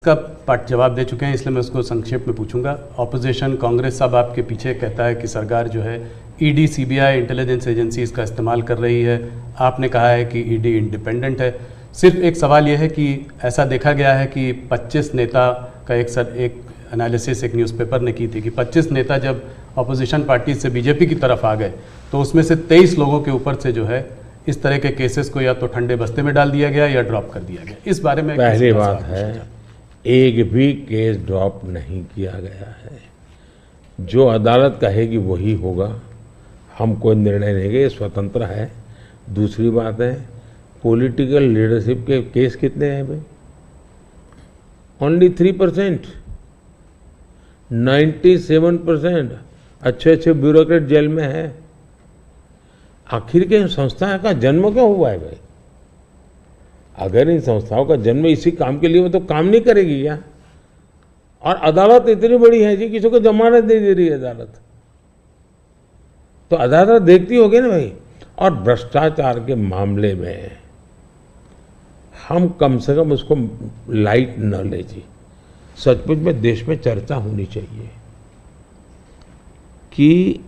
इसका पार्ट जवाब दे चुके हैं, इसलिए मैं उसको संक्षेप में पूछूंगा। ऑपोजिशन कांग्रेस सब आपके पीछे कहता है कि सरकार जो है ईडी, सीबीआई, इंटेलिजेंस एजेंसी इसका इस्तेमाल कर रही है। आपने कहा है कि ईडी इंडिपेंडेंट है। सिर्फ एक सवाल यह है कि ऐसा देखा गया है कि 25 नेता का एक एनालिसिस एक न्यूज़पेपर ने की थी कि 25 नेता जब अपोजिशन पार्टी से बीजेपी की तरफ आ गए तो उसमें से 23 लोगों के ऊपर से जो है इस तरह के केसेस को या तो ठंडे बस्ते में डाल दिया गया या ड्रॉप कर दिया गया। इस बारे में पहली बात है, एक भी केस ड्रॉप नहीं किया गया है। जो अदालत कहेगी वही होगा, हम कोई निर्णय लेंगे, स्वतंत्र है। दूसरी बात है, पॉलिटिकल लीडरशिप के केस कितने हैं भाई? ओनली 3%। 97% अच्छे अच्छे ब्यूरोक्रेट जेल में है। आखिर के इन संस्थाओं का जन्म क्यों हुआ है भाई? अगर इन संस्थाओं का जन्म इसी काम के लिए हो तो काम नहीं करेगी क्या? और अदालत इतनी बड़ी है जी, किसी को जमानत नहीं दे रही है अदालत, तो अदालत देखती होगी ना भाई। और भ्रष्टाचार के मामले में हम कम से कम उसको लाइट न ले जी। सचमुच में देश में चर्चा होनी चाहिए कि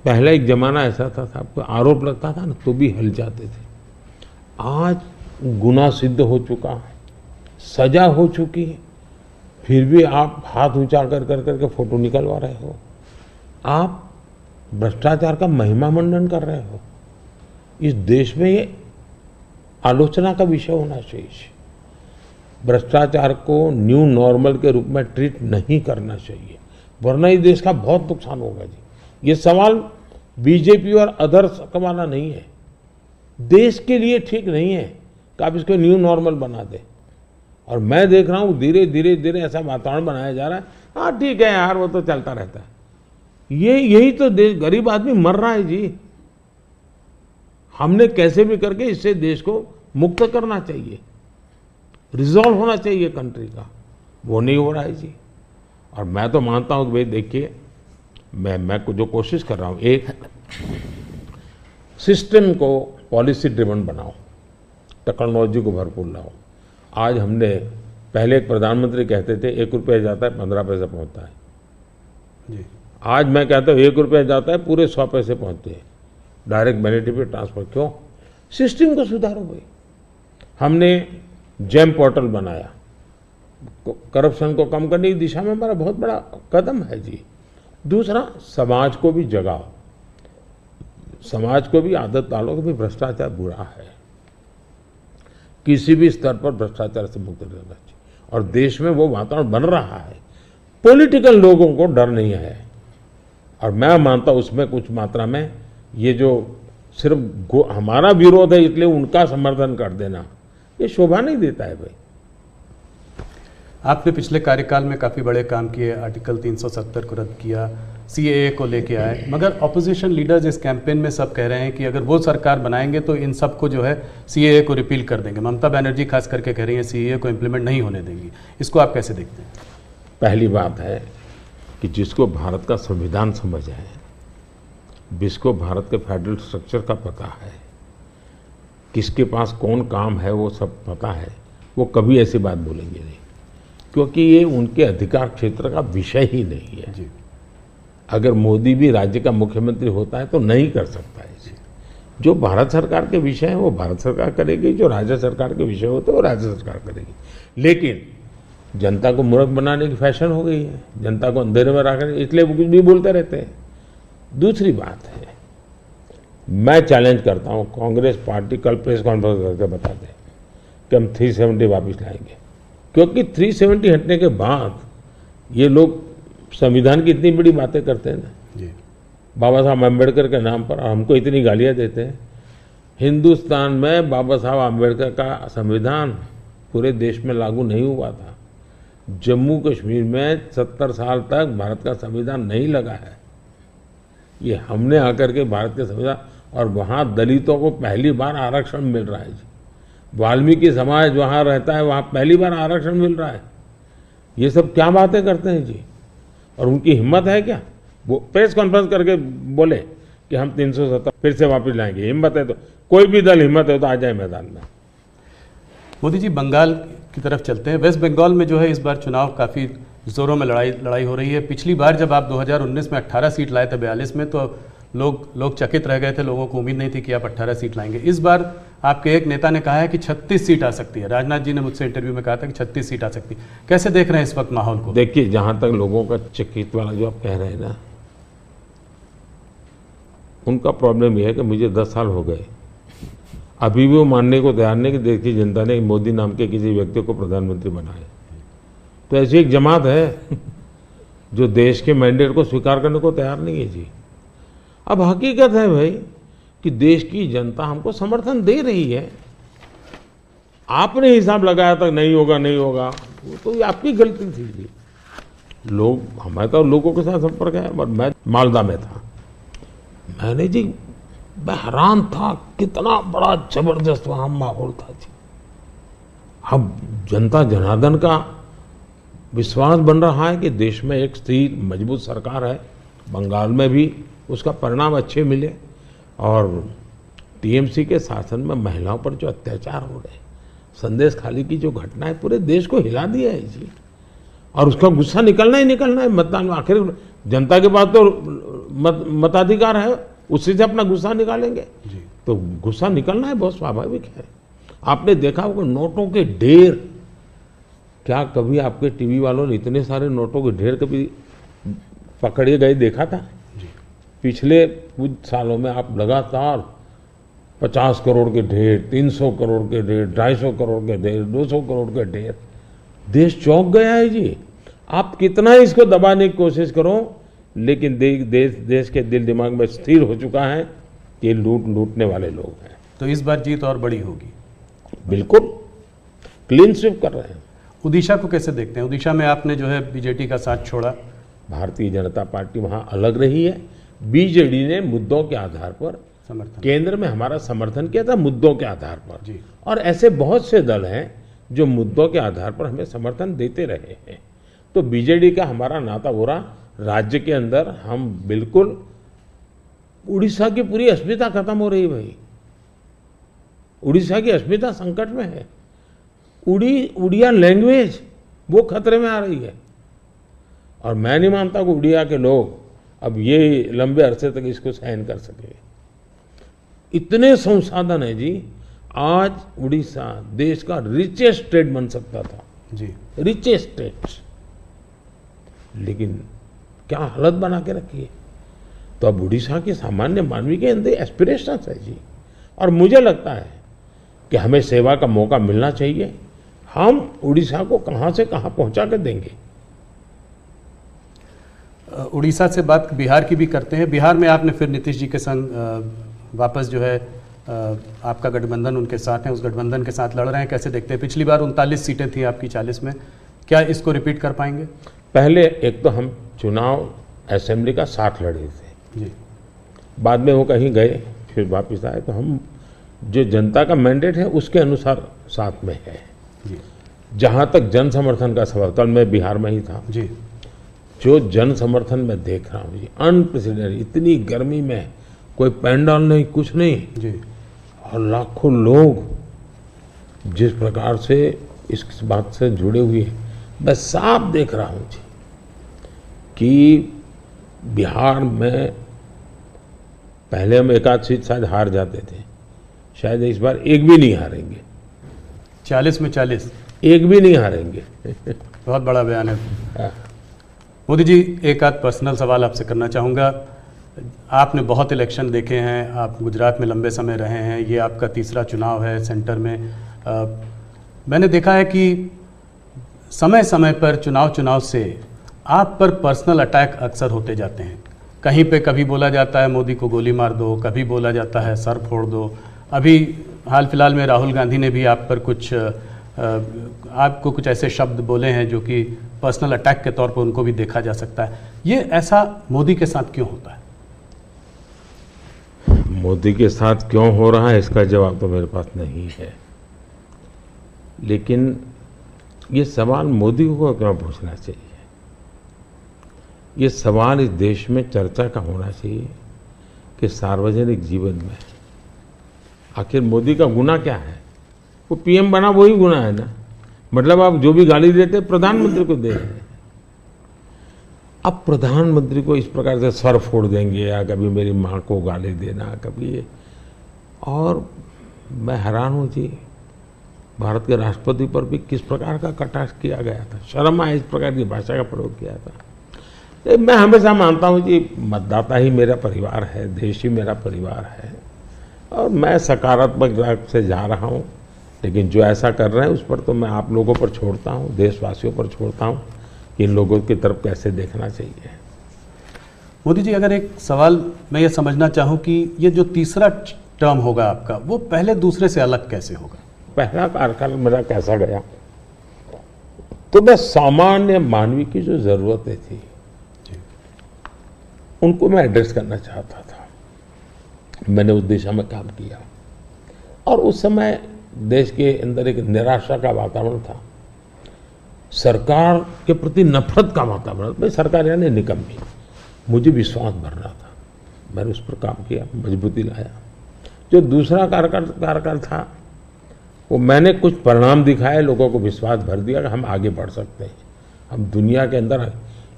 पहले एक जमाना ऐसा था, आपको आरोप लगता था ना तो भी हिल जाते थे। आज गुनाह सिद्ध हो चुका है, सजा हो चुकी है, फिर भी आप हाथ ऊंचा कर करके फोटो निकलवा रहे हो। आप भ्रष्टाचार का महिमा मंडन कर रहे हो। इस देश में ये आलोचना का विषय होना चाहिए। भ्रष्टाचार को न्यू नॉर्मल के रूप में ट्रीट नहीं करना चाहिए, वरना इस देश का बहुत नुकसान होगा जी। ये सवाल बीजेपी और अदर्स का वाला नहीं है, देश के लिए ठीक नहीं है कि आप इसको न्यू नॉर्मल बना दें। और मैं देख रहा हूँ धीरे धीरे धीरे ऐसा वातावरण बनाया जा रहा है, हाँ ठीक है यार वो तो चलता रहता है। यही तो देश, गरीब आदमी मर रहा है जी। हमने कैसे भी करके इससे देश को मुक्त करना चाहिए, रिजॉल्व होना चाहिए कंट्री का, वो नहीं हो रहा है जी। और मैं तो मानता हूँ कि भाई देखिए, मैं जो कोशिश कर रहा हूँ, एक सिस्टम को पॉलिसी ड्रिवन बनाओ, टेक्नोलॉजी को भरपूर लाओ। आज हमने, पहले एक प्रधानमंत्री कहते थे 1 रुपया जाता है 15 पैसे पहुँचता है जी। आज मैं कहता हूँ 1 रुपया जाता है पूरे 100 पैसे पहुँचते हैं, डायरेक्ट बेनिफिट ट्रांसफर। क्यों? सिस्टम को सुधारो भाई। हमने जेम पोर्टल बनाया, करप्शन को कम करने की दिशा में हमारा बहुत बड़ा कदम है जी। दूसरा, समाज को भी जगाओ, समाज को भी आदत डालो कि भ्रष्टाचार बुरा है, किसी भी स्तर पर भ्रष्टाचार से मुक्त रहना चाहिए। और देश में वो वातावरण बन रहा है, पॉलिटिकल लोगों को डर नहीं है। और मैं मानता हूं उसमें कुछ मात्रा में ये जो सिर्फ हमारा विरोध है इसलिए उनका समर्थन कर देना, ये शोभा नहीं देता है भाई। आपने पिछले कार्यकाल में काफ़ी बड़े काम किए, आर्टिकल 370 को रद्द किया, सीएए को लेके आए, मगर ऑपोजिशन लीडर्स इस कैंपेन में सब कह रहे हैं कि अगर वो सरकार बनाएंगे तो इन सब को जो है सीएए को रिपील कर देंगे। ममता बनर्जी खास करके कह रही हैं सीएए को इम्प्लीमेंट नहीं होने देंगी। इसको आप कैसे देखते हैं? पहली बात है कि जिसको भारत का संविधान समझ है, जिसको भारत के फेडरल स्ट्रक्चर का पता है, किसके पास कौन काम है वो सब पता है, वो कभी ऐसी बात बोलेंगे नहीं, क्योंकि ये उनके अधिकार क्षेत्र का विषय ही नहीं है जी। अगर मोदी भी राज्य का मुख्यमंत्री होता है तो नहीं कर सकता है जी। जो भारत सरकार के विषय है वो भारत सरकार करेगी, जो राज्य सरकार के विषय होते हैं वो राज्य सरकार करेगी। लेकिन जनता को मूर्ख बनाने की फैशन हो गई है, जनता को अंधेरे में रखने, इसलिए वो कुछ भी बोलते रहते हैं। दूसरी बात है, मैं चैलेंज करता हूँ कांग्रेस पार्टी कल प्रेस कॉन्फ्रेंस करके बता दें कि हम 370 वापस लाएंगे, क्योंकि 370 हटने के बाद ये लोग संविधान की इतनी बड़ी बातें करते हैं ना जी। बाबा साहब अम्बेडकर के नाम पर हमको इतनी गालियाँ देते हैं। हिंदुस्तान में बाबा साहब अम्बेडकर का संविधान पूरे देश में लागू नहीं हुआ था। जम्मू कश्मीर में 70 साल तक भारत का संविधान नहीं लगा है। ये हमने आकर के भारत के संविधान, और वहाँ दलितों को पहली बार आरक्षण मिल रहा है जी। वाल्मीकि समाज वहाँ रहता है, वहाँ पहली बार आरक्षण मिल रहा है। ये सब क्या बातें करते हैं जी। और उनकी हिम्मत है क्या? वो प्रेस कॉन्फ्रेंस करके बोले कि हम 370 फिर से वापस लाएंगे। हिम्मत है तो कोई भी दल हिम्मत है तो आ जाए मैदान में। मोदी जी, बंगाल की तरफ चलते हैं। वेस्ट बंगाल में जो है इस बार चुनाव काफ़ी ज़ोरों में लड़ाई हो रही है। पिछली बार जब आप 2019 में 18 सीट लाए थे 42 में, तो लोग चकित रह गए थे, लोगों को उम्मीद नहीं थी कि आप 18 सीट लाएंगे। इस बार आपके एक नेता ने कहा है कि 36 सीट आ सकती है। राजनाथ जी ने मुझसे इंटरव्यू में कहा था कि 36 सीट आ सकती है। कैसे देख रहे हैं इस वक्त माहौल को? देखिए, जहां तक लोगों का चकित वाला जो आप कह रहे हैं ना, उनका प्रॉब्लम यह है कि मुझे 10 साल हो गए, अभी भी वो मानने को तैयार नहीं कि देश की जनता ने मोदी नाम के किसी व्यक्ति को प्रधानमंत्री बनाया। तो ऐसी एक जमात है जो देश के मैंडेट को स्वीकार करने को तैयार नहीं है जी। अब हकीकत है भाई कि देश की जनता हमको समर्थन दे रही है। आपने हिसाब लगाया था नहीं होगा नहीं होगा, वो तो आपकी गलती थी जी। हमारे तो लोगों के साथ संपर्क है। और मैं मालदा में था, मैंने जी मैं हैरान था कितना बड़ा जबरदस्त वहां माहौल था जी। अब जनता जनार्दन का विश्वास बन रहा है कि देश में एक स्थिर मजबूत सरकार है। बंगाल में भी उसका परिणाम अच्छे मिले। और टीएमसी के शासन में महिलाओं पर जो अत्याचार हो रहे, संदेश खाली की जो घटना है, पूरे देश को हिला दिया है जी। और उसका गुस्सा निकलना ही निकलना है मतदान में। आखिर जनता के पास तो मताधिकार है, उसी से अपना गुस्सा निकालेंगे जी। तो गुस्सा निकलना है, बहुत स्वाभाविक है। आपने देखा होगा नोटों के ढेर, क्या कभी आपके टीवी वालों ने इतने सारे नोटों के ढेर कभी पकड़े गए देखा था? पिछले कुछ सालों में आप लगातार 50 करोड़ के ढेर, 300 करोड़ के ढेर, 250 करोड़ के ढेर, 200 करोड़ के ढेर, देश चौंक गया है जी। आप कितना इसको दबाने की कोशिश करो, लेकिन देश के दिल दिमाग में स्थिर हो चुका है कि ये लूटने वाले लोग हैं। तो इस बार जीत और बड़ी होगी? बिल्कुल, क्लीन स्वीप कर रहे हैं। उड़ीसा को कैसे देखते हैं? उड़ीसा में आपने जो है बीजेडी का साथ छोड़ा। भारतीय जनता पार्टी वहां अलग रही है। बीजेडी ने मुद्दों के आधार पर समर्थन, केंद्र में हमारा समर्थन किया था, मुद्दों के आधार पर जी। और ऐसे बहुत से दल हैं जो मुद्दों के आधार पर हमें समर्थन देते रहे हैं। तो बीजेडी का हमारा नाता हो रहा, राज्य के अंदर हम बिल्कुल, उड़ीसा की पूरी अस्मिता खत्म हो रही है भाई। उड़ीसा की अस्मिता संकट में है। उड़िया लैंग्वेज वो खतरे में आ रही है। और मैं नहीं मानता कि उड़िया के लोग अब ये लंबे अरसे तक इसको सहन कर सके। इतने संसाधन है जी। आज उड़ीसा देश का रिचेस्ट स्टेट बन सकता था जी, रिचेस्ट स्टेट, लेकिन क्या हालत बना के रखी है। तो अब उड़ीसा के सामान्य मानवी के अंदर एस्पिरेशंस है जी। और मुझे लगता है कि हमें सेवा का मौका मिलना चाहिए। हम उड़ीसा को कहां से कहां पहुंचा कर देंगे। उड़ीसा से बात बिहार की भी करते हैं। बिहार में आपने फिर नीतीश जी के संग वापस जो है आपका गठबंधन उनके साथ है, उस गठबंधन के साथ लड़ रहे हैं। कैसे देखते हैं? पिछली बार 39 सीटें थी आपकी 40 में, क्या इसको रिपीट कर पाएंगे? पहले एक तो हम चुनाव असेंबली का 60 लड़े थे जी, बाद में वो कहीं गए फिर वापस आए। तो हम जो जनता का मैंडेट है उसके अनुसार साथ में है जी। जहां तक जन समर्थन का सवाल, कल मैं बिहार में ही था जी, जो जन समर्थन मैं देख रहा हूँ जी, अनप्रेसिडेंटेड। इतनी गर्मी में कोई पैंडल नहीं, कुछ नहीं जी, और लाखों लोग जिस प्रकार से इस बात से जुड़े हुए हैं, मैं साफ देख रहा हूँ जी कि बिहार में पहले हम एक आध सीट शायद हार जाते थे, शायद इस बार एक भी नहीं हारेंगे। 40 में 40 एक भी नहीं हारेंगे। बहुत बड़ा बयान है। मोदी जी, एक आध पर्सनल सवाल आपसे करना चाहूँगा। आपने बहुत इलेक्शन देखे हैं, आप गुजरात में लंबे समय रहे हैं, ये आपका तीसरा चुनाव है सेंटर में। मैंने देखा है कि समय समय पर चुनाव से आप पर पर्सनल अटैक अक्सर होते जाते हैं। कहीं पे कभी बोला जाता है मोदी को गोली मार दो, कभी बोला जाता है सर फोड़ दो। अभी हाल फिलहाल में राहुल गांधी ने भी आप पर आपको कुछ ऐसे शब्द बोले हैं जो कि पर्सनल अटैक के तौर पर उनको भी देखा जा सकता है। ये ऐसा मोदी के साथ क्यों होता है? मोदी के साथ क्यों हो रहा है इसका जवाब तो मेरे पास नहीं है, लेकिन ये सवाल मोदी को क्यों पूछना चाहिए? ये सवाल इस देश में चर्चा का होना चाहिए कि सार्वजनिक जीवन में आखिर मोदी का गुनाह क्या है? वो पीएम बना वही गुनाह है ना। मतलब आप जो भी गाली देते हैं प्रधानमंत्री को दे रहे हैं। अब प्रधानमंत्री को इस प्रकार से सर फोड़ देंगे या कभी मेरी माँ को गाली देना, कभी ये, और मैं हैरान हूँ जी, भारत के राष्ट्रपति पर भी किस प्रकार का कटाक्ष किया गया था, शर्म आए इस प्रकार की भाषा का प्रयोग किया था। मैं हमेशा मानता हूँ कि मतदाता ही मेरा परिवार है, देश ही मेरा परिवार है, और मैं सकारात्मक राह से जा रहा हूँ। लेकिन जो ऐसा कर रहे हैं उस पर तो मैं आप लोगों पर छोड़ता हूँ, देशवासियों पर छोड़ता हूँ कि इन लोगों की तरफ कैसे देखना चाहिए। मोदी जी, अगर एक सवाल मैं ये समझना चाहूँ कि ये जो तीसरा टर्म होगा आपका, वो पहले दूसरे से अलग कैसे होगा? पहला कार्यकाल मेरा कैसा गया, तो मैं सामान्य मानवी की जो जरूरतें थी उनको मैं एड्रेस करना चाहता था। मैंने उस दिशा में काम किया, और उस समय देश के अंदर एक निराशा का वातावरण था, सरकार के प्रति नफरत का वातावरण। भाई सरकार यानी निकम्मी, मुझे विश्वास भरना था, मैंने उस पर काम किया, मजबूती लाया। जो दूसरा कार्यकाल था वो मैंने कुछ परिणाम दिखाए, लोगों को विश्वास भर दिया कि हम आगे बढ़ सकते हैं, हम दुनिया के अंदर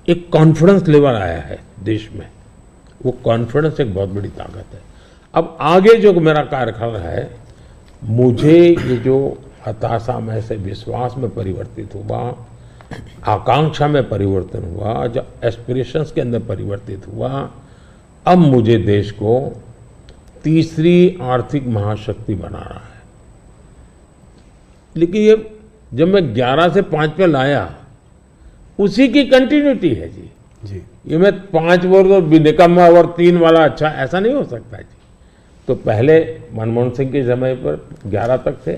एक कॉन्फिडेंस लेवल आया है देश में, वो कॉन्फिडेंस एक बहुत बड़ी ताकत है। अब आगे जो मेरा कार्यकाल है, मुझे ये जो हताशा में से विश्वास में परिवर्तित हुआ, आकांक्षा में परिवर्तन हुआ, जो एस्पिरेशंस के अंदर परिवर्तित हुआ, अब मुझे देश को तीसरी आर्थिक महाशक्ति बनाना है। लेकिन ये जब मैं 11 से 5 पे लाया, उसी की कंटिन्यूटी है जी। ये मैं 5 वर्ष और निकम्मा और 3 वाला अच्छा, ऐसा नहीं हो सकता जी। तो पहले मनमोहन सिंह के समय पर 11 तक थे,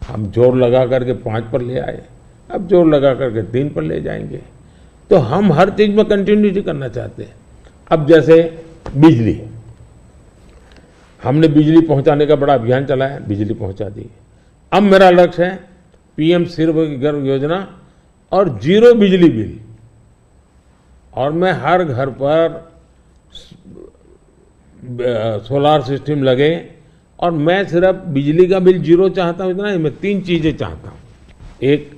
हम जोर लगा करके 5 पर ले आए, अब जोर लगा करके 3 पर ले जाएंगे। तो हम हर चीज में कंटिन्यूटी करना चाहते हैं। अब जैसे बिजली, हमने बिजली पहुंचाने का बड़ा अभियान चलाया, बिजली पहुंचा दी। अब मेरा लक्ष्य है पीएम सूर्यघर योजना और 0 बिजली बिल, और मैं हर घर पर सोलार सिस्टम लगे, और मैं सिर्फ बिजली का बिल 0 चाहता हूं, इतना नहीं, मैं 3 चीजें चाहता हूं। एक,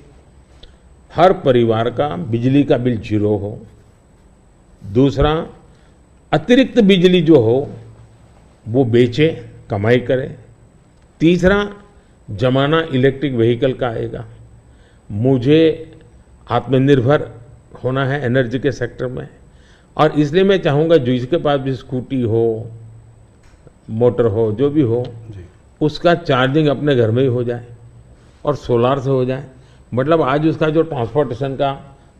हर परिवार का बिजली का बिल 0 हो। दूसरा, अतिरिक्त बिजली जो हो वो बेचे, कमाई करे। तीसरा, जमाना इलेक्ट्रिक व्हीकल का आएगा। मुझे आत्मनिर्भर होना है एनर्जी के सेक्टर में, और इसलिए मैं चाहूँगा जिसके पास भी स्कूटी हो, मोटर हो, जो भी हो, उसका चार्जिंग अपने घर में ही हो जाए और सोलार से हो जाए। मतलब आज उसका जो ट्रांसपोर्टेशन का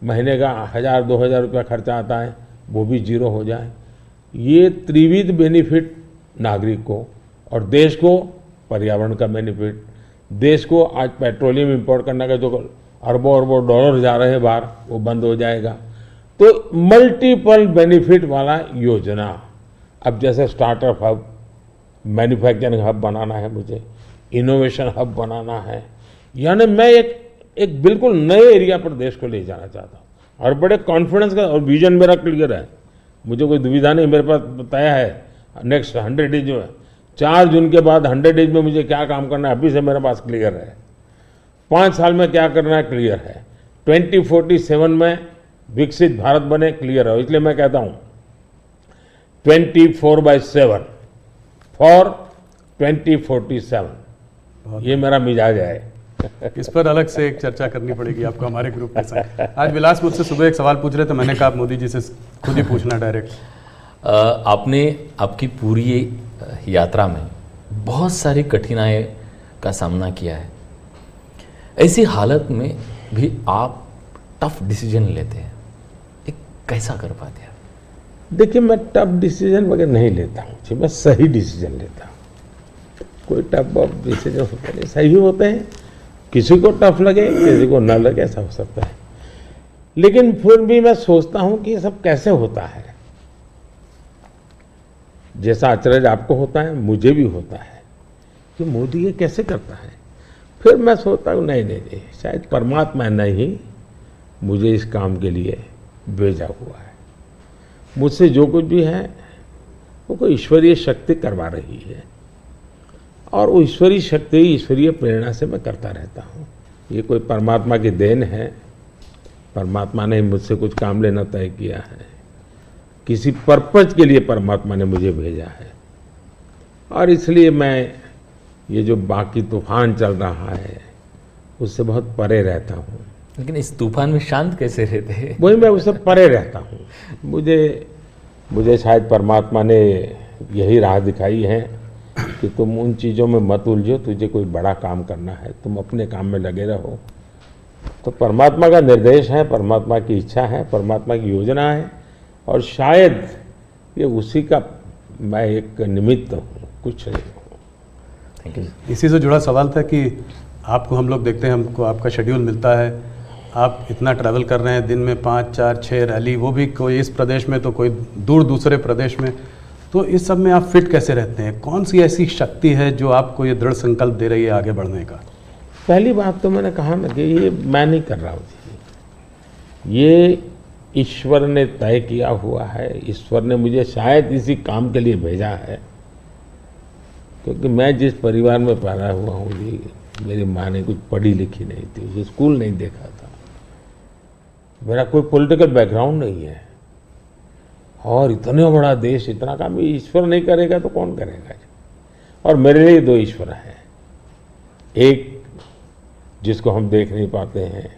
महीने का 1000-2000 रुपया खर्चा आता है, वो भी 0 हो जाए। ये त्रिविध बेनिफिट नागरिक को और देश को, पर्यावरण का बेनिफिट, देश को आज पेट्रोलियम इंपोर्ट करने का जो अरबों डॉलर जा रहे हैं बाहर, वो बंद हो जाएगा। तो मल्टीपल बेनिफिट वाला योजना। अब जैसे स्टार्टअप हब, मैन्युफैक्चरिंग हब बनाना है, मुझे इनोवेशन हब बनाना है, यानी मैं एक बिल्कुल नए एरिया पर देश को ले जाना चाहता हूँ, और बड़े कॉन्फिडेंस का, और विजन मेरा क्लियर है, मुझे कोई दुविधा नहीं, मेरे पास तय है। नेक्स्ट 100 डेज में, 4 जून के बाद 100 डेज में मुझे क्या काम करना है, अभी से मेरे पास क्लियर है। 5 साल में क्या करना है, क्लियर है। 2047 में विकसित भारत बने, क्लियर है। इसलिए मैं कहता हूं 24/7 फॉर 2047, ये मेरा मिजाज है। इस पर अलग से एक चर्चा करनी पड़ेगी आपको हमारे ग्रुप के साथ। आज विलास मुझसे सुबह एक सवाल पूछ रहे थे, मैंने कहा मोदी जी से खुद ही पूछना डायरेक्ट। आपने आपकी पूरी यात्रा में बहुत सारी कठिनाई का सामना किया है, ऐसी हालत में भी आप टफ डिसीजन लेते हैं, ये कैसा कर पाते हैं? देखिए, मैं टफ डिसीजन वगैरह नहीं लेता हूँ, मैं सही डिसीजन लेता हूँ। कोई टफ डिसीजन होता नहीं, सही होते हैं। किसी को टफ लगे, किसी को ना लगे, ऐसा हो सकता है। लेकिन फिर भी मैं सोचता हूँ कि ये सब कैसे होता है। जैसा आश्चर्य आपको होता है, मुझे भी होता है कि मोदी ये कैसे करता है। फिर मैं सोचता हूँ नहीं, शायद परमात्मा ने ही मुझे इस काम के लिए भेजा हुआ है। मुझसे जो कुछ भी है वो कोई ईश्वरीय शक्ति करवा रही है, और वो ईश्वरीय शक्ति, ईश्वरीय प्रेरणा से मैं करता रहता हूँ। ये कोई परमात्मा की देन है। परमात्मा ने मुझसे कुछ काम लेना तय किया है, किसी पर्पज के लिए परमात्मा ने मुझे भेजा है, और इसलिए मैं ये जो बाकी तूफान चल रहा है उससे बहुत परे रहता हूँ। लेकिन इस तूफान में शांत कैसे रहते हैं? वही मैं उससे परे रहता हूँ। मुझे शायद परमात्मा ने यही राह दिखाई है कि तुम उन चीज़ों में मत उलझो, तुझे कोई बड़ा काम करना है, तुम अपने काम में लगे रहो। तो परमात्मा का निर्देश है, परमात्मा की इच्छा है, परमात्मा की योजना है, और शायद ये उसी का मैं एक निमित्त हूँ, कुछ नहीं हूँ। Thank you. इसी से जुड़ा सवाल था कि आपको हम लोग देखते हैं, हमको आपका शेड्यूल मिलता है, आप इतना ट्रैवल कर रहे हैं, दिन में 5, 4, 6 रैली, वो भी कोई इस प्रदेश में तो कोई दूर दूसरे प्रदेश में, तो इस सब में आप फिट कैसे रहते हैं? कौन सी ऐसी शक्ति है जो आपको ये दृढ़ संकल्प दे रही है आगे बढ़ने का? पहली बात तो मैंने कहा ना कि ये मैं नहीं कर रहा हूँ, ये ईश्वर ने तय किया हुआ है। ईश्वर ने मुझे शायद इसी काम के लिए भेजा है, क्योंकि मैं जिस परिवार में पैदा हुआ हूँ जी, मेरी माँ ने कुछ पढ़ी लिखी नहीं थी, उसे स्कूल नहीं देखा था, मेरा कोई पॉलिटिकल बैकग्राउंड नहीं है, और इतना बड़ा देश, इतना काम ईश्वर नहीं करेगा तो कौन करेगा? और मेरे लिए 2 ईश्वर हैं, एक जिसको हम देख नहीं पाते हैं,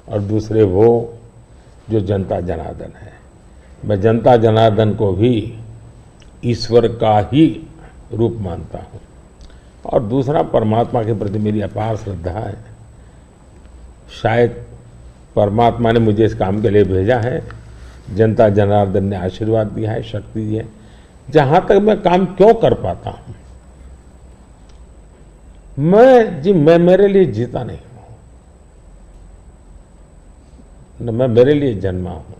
और दूसरे वो जो जनता जनार्दन है। मैं जनता जनार्दन को भी ईश्वर का ही रूप मानता हूँ, और दूसरा परमात्मा के प्रति मेरी अपार श्रद्धा है। शायद परमात्मा ने मुझे इस काम के लिए भेजा है, जनता जनार्दन ने आशीर्वाद दिया है, शक्ति दी है। जहाँ तक मैं काम क्यों कर पाता हूँ, मैं मेरे लिए जीता नहीं हूँ, न मैं मेरे लिए जन्मा हूँ।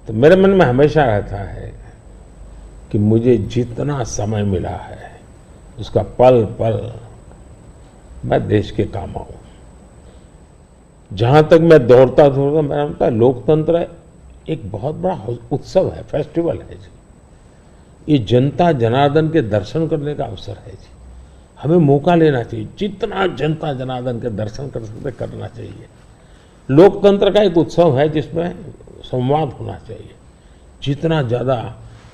तो मेरे मन में हमेशा रहता है कि मुझे जितना समय मिला है उसका पल पल मैं देश के काम आऊँ। जहाँ तक मैं दौड़ता मेरा लगता है लोकतंत्र एक बहुत बड़ा उत्सव है, फेस्टिवल है जी। ये जनता जनार्दन के दर्शन करने का अवसर है जी। हमें मौका लेना चाहिए, जितना जनता जनार्दन के दर्शन कर सकते करना चाहिए। लोकतंत्र का एक उत्सव है जिसमें संवाद होना चाहिए जितना ज़्यादा।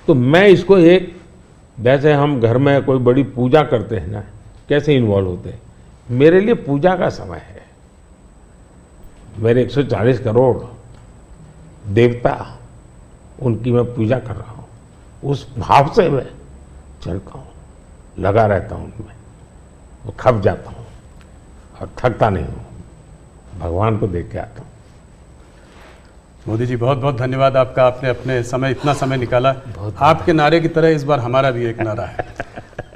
तो मैं इसको एक, जैसे हम घर में कोई बड़ी पूजा करते हैं ना, कैसे इन्वॉल्व होते हैं, मेरे लिए पूजा का समय है। मेरे 140 करोड़ देवता, उनकी मैं पूजा कर रहा हूँ, उस भाव से मैं चलता हूँ, लगा रहता हूँ उनमें, वो खप जाता हूँ और थकता नहीं हूँ, भगवान को देख के आता हूँ। मोदी जी बहुत बहुत धन्यवाद आपका, आपने अपने समय, इतना समय निकाला। आपके नारे की तरह इस बार हमारा भी एक नारा है,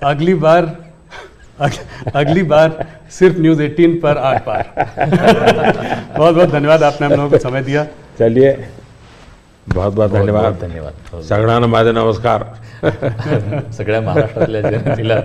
अगली बार सिर्फ न्यूज़ 18 पर आर पार। बहुत बहुत धन्यवाद, आपने हम लोगों को समय दिया। चलिए, बहुत बहुत धन्यवाद। धन्यवाद। सगळ्यांना माझे नमस्कार। सगळ्या महाराष्ट्रातल्या जनतेला